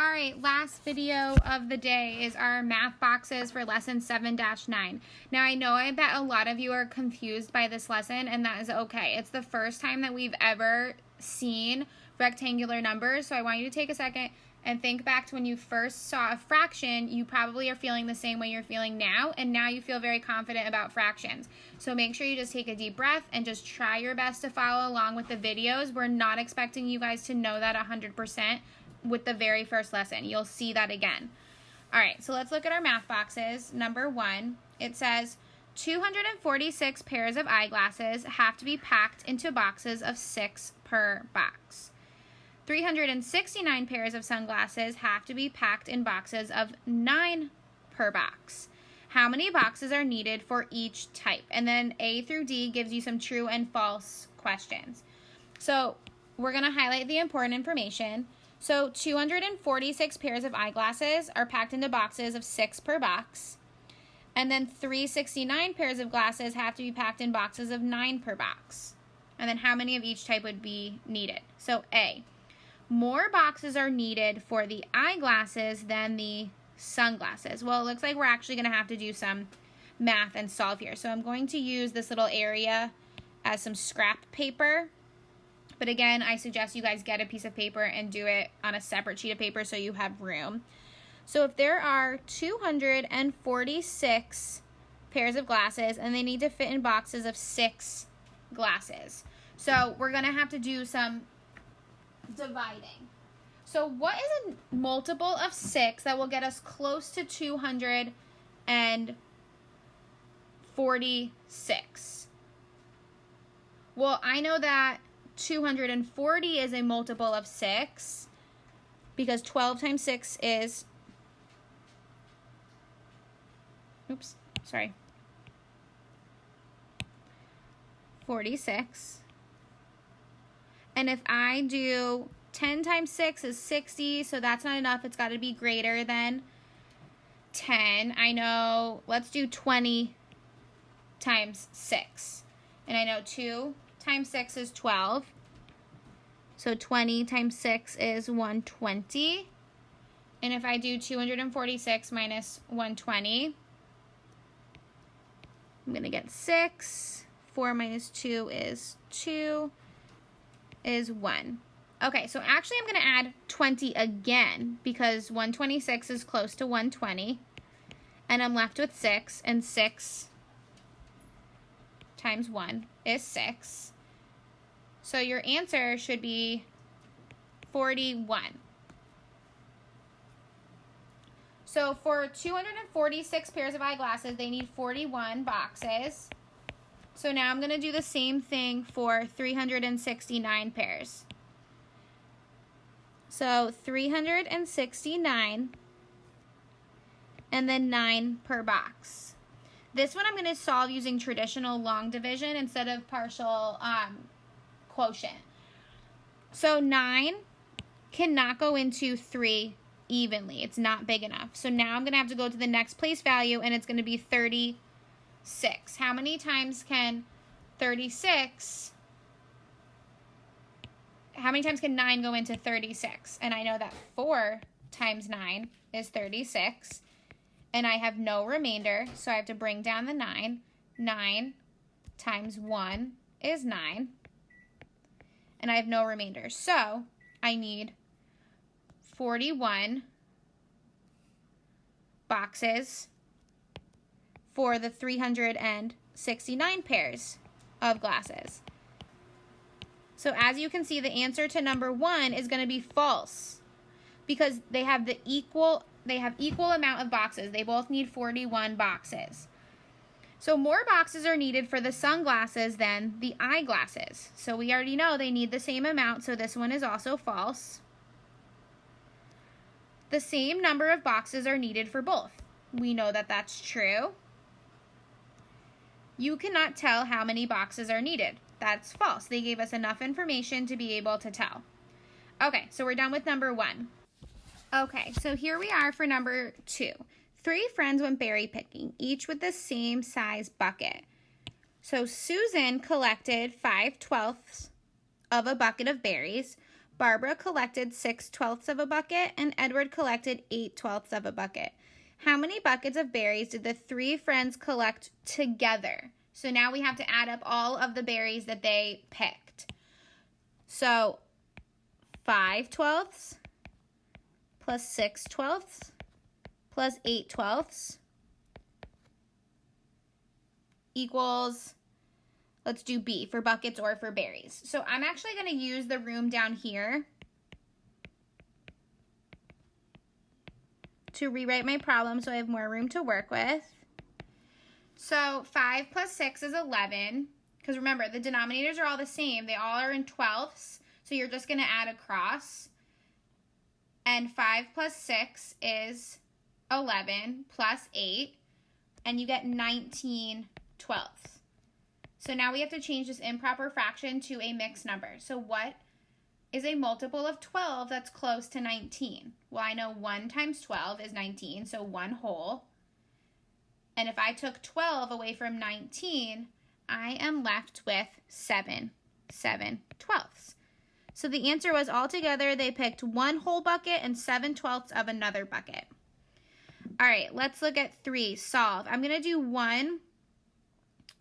All right, last video of the day is our math boxes for lesson 7-9. Now, I know that a lot of you are confused by this lesson, and that is okay. It's the first time that we've ever seen rectangular numbers, so I want you to take a second and think back to when you first saw a fraction. You probably are feeling the same way you're feeling now, and now you feel very confident about fractions. So make sure you just take a deep breath and just try your best to follow along with the videos. We're not expecting you guys to know that 100%. With the very first lesson. You'll see that again. All right, so let's look at our math boxes. Number 1, it says 246 pairs of eyeglasses have to be packed into boxes of 6 per box. 369 pairs of sunglasses have to be packed in boxes of 9 per box. How many boxes are needed for each type? And then A through D gives you some true and false questions. So we're going to highlight the important information. So 246 pairs of eyeglasses are packed into boxes of 6 per box. And then 369 pairs of glasses have to be packed in boxes of 9 per box. And then how many of each type would be needed? So A, more boxes are needed for the eyeglasses than the sunglasses. Well, it looks like we're actually going to have to do some math and solve here. So I'm going to use this little area as some scrap paper. But again, I suggest you guys get a piece of paper and do it on a separate sheet of paper so you have room. So if there are 246 pairs of glasses and they need to fit in boxes of 6 glasses. So we're going to have to do some dividing. So what is a multiple of 6 that will get us close to 246? Well, I know that 240 is a multiple of 6 because 12 times 6 is, 46. And if I do 10 times 6 is 60, so that's not enough. It's got to be greater than 10. I know, let's do 20 times 6. And I know 2 times 6 is 12. So 20 times 6 is 120. And if I do 246 minus 120, I'm going to get 6. 4 minus 2 is 2, is 1. Okay, so actually I'm going to add 20 again because 126 is close to 120. And I'm left with 6, and 6 times 1 is 6. So your answer should be 41. So for 246 pairs of eyeglasses, they need 41 boxes. So now I'm going to do the same thing for 369 pairs. So 369 and then 9 per box. This one I'm going to solve using traditional long division instead of partial quotient. So 9 cannot go into 3 evenly. It's not big enough. So now I'm going to have to go to the next place value, and it's going to be 36. How many times can 36, how many times can 9 go into 36? And I know that 4 times 9 is 36. And I have no remainder, so I have to bring down the 9. 9 times 1 is 9. And I have no remainder. So I need 41 boxes for the 369 pairs of glasses. So as you can see, the answer to number 1 is going to be false because they have equal amount of boxes. They both need 41 boxes. So more boxes are needed for the sunglasses than the eyeglasses. So we already know they need the same amount, so this one is also false. The same number of boxes are needed for both. We know that that's true. You cannot tell how many boxes are needed. That's false. They gave us enough information to be able to tell. Okay, so we're done with number 1. Okay, so here we are for number 2. 3 friends went berry picking, each with the same size bucket. So Susan collected 5/12 of a bucket of berries. Barbara collected 6/12 of a bucket, and Edward collected 8/12 of a bucket. How many buckets of berries did the three friends collect together? So now we have to add up all of the berries that they picked. So 5/12 plus 6/12 plus 8/12 equals, let's do B for buckets or for berries. So I'm actually going to use the room down here to rewrite my problem so I have more room to work with. So 5 plus 6 is 11, because remember, the denominators are all the same. They all are in 12ths, so you're just going to add across. And 5 plus 6 is 11 plus 8, and you get 19/12. So now we have to change this improper fraction to a mixed number. So what is a multiple of 12 that's close to 19? Well, I know 1 times 12 is 19, so 1 whole. And if I took 12 away from 19, I am left with 7/12. So the answer was altogether they picked 1 whole bucket and 7/12 of another bucket. All right, let's look at 3, solve. I'm going to do 1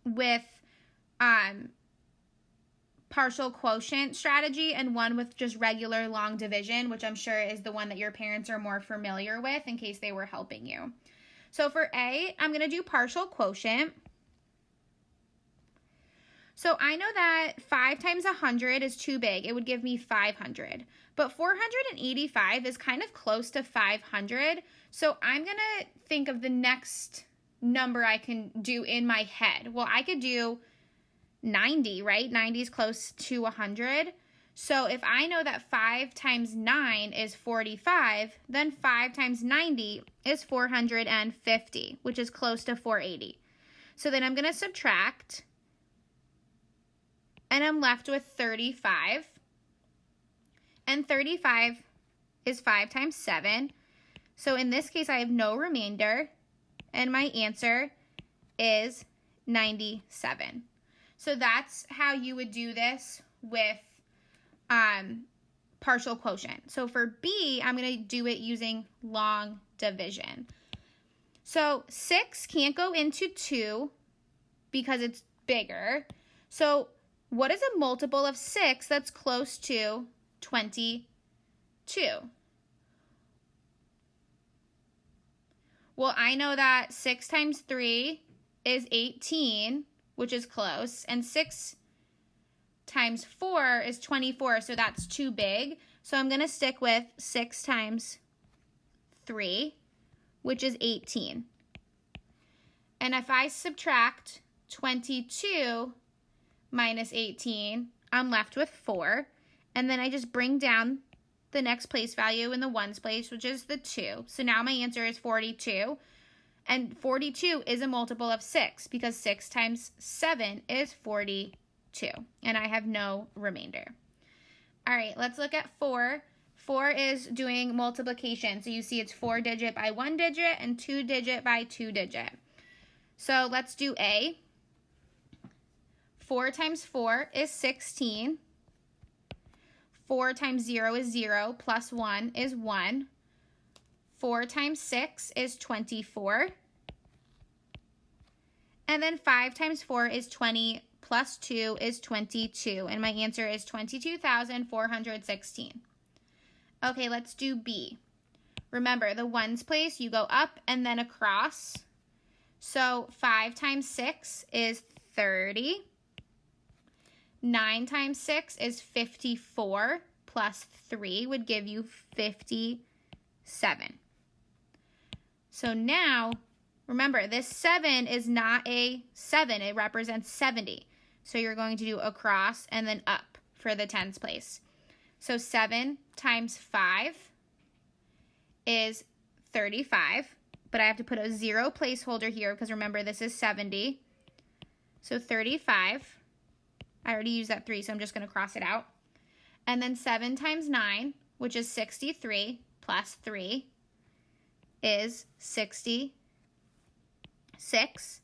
with partial quotient strategy and 1 with just regular long division, which I'm sure is the one that your parents are more familiar with in case they were helping you. So for A, I'm going to do partial quotient. So I know that 5 times 100 is too big. It would give me 500. But 485 is kind of close to 500. So I'm going to think of the next number I can do in my head. Well, I could do 90, right? 90 is close to 100. So if I know that 5 times 9 is 45, then 5 times 90 is 450, which is close to 480. So then I'm going to subtract, and I'm left with 35. And 35 is 5 times 7. So in this case, I have no remainder, and my answer is 97. So that's how you would do this with partial quotient. So for B, I'm going to do it using long division. So 6 can't go into 2 because it's bigger. So what is a multiple of 6 that's close to 22? Well, I know that 6 times 3 is 18, which is close, and 6 times 4 is 24, so that's too big. So I'm going to stick with 6 times 3, which is 18. And if I subtract 22 minus 18, I'm left with 4. And then I just bring down the next place value in the ones place, which is the 2. So now my answer is 42. And 42 is a multiple of 6 because 6 times 7 is 42. And I have no remainder. All right, let's look at 4. 4 is doing multiplication. So you see it's 4 digit by 1 digit and 2 digit by 2 digit. So let's do A. 4 times 4 is 16. 4 times 0 is 0, plus 1 is 1. 4 times 6 is 24. And then 5 times 4 is 20, plus 2 is 22. And my answer is 22,416. Okay, let's do B. Remember, the ones place, you go up and then across. So 5 times 6 is 30. 9 times 6 is 54, plus 3 would give you 57. So now, remember, this 7 is not a 7. It represents 70. So you're going to do across and then up for the tens place. So 7 times 5 is 35. But I have to put a 0 placeholder here because remember, this is 70. So 35. I already used that 3, so I'm just going to cross it out. And then 7 times 9, which is 63, plus 3 is 66.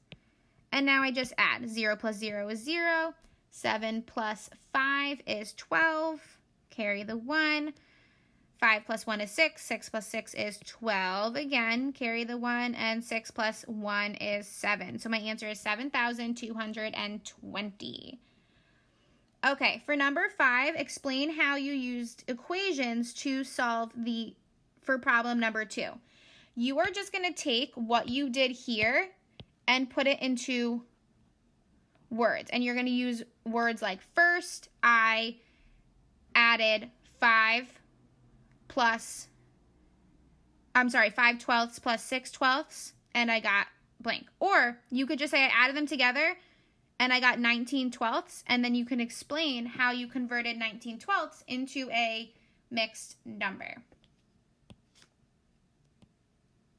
And now I just add. 0 plus 0 is 0. 7 plus 5 is 12. carry the 1. 5 plus 1 is 6. 6 plus 6 is 12. Again, carry the 1. And 6 plus 1 is 7. So my answer is 7,220. Okay, for number 5, explain how you used equations to solve for problem number 2. You are just going to take what you did here and put it into words. And you're going to use words like first, I added 5 twelfths plus 6 twelfths, and I got blank. Or you could just say I added them together and I got 19 twelfths, and then you can explain how you converted 19 twelfths into a mixed number.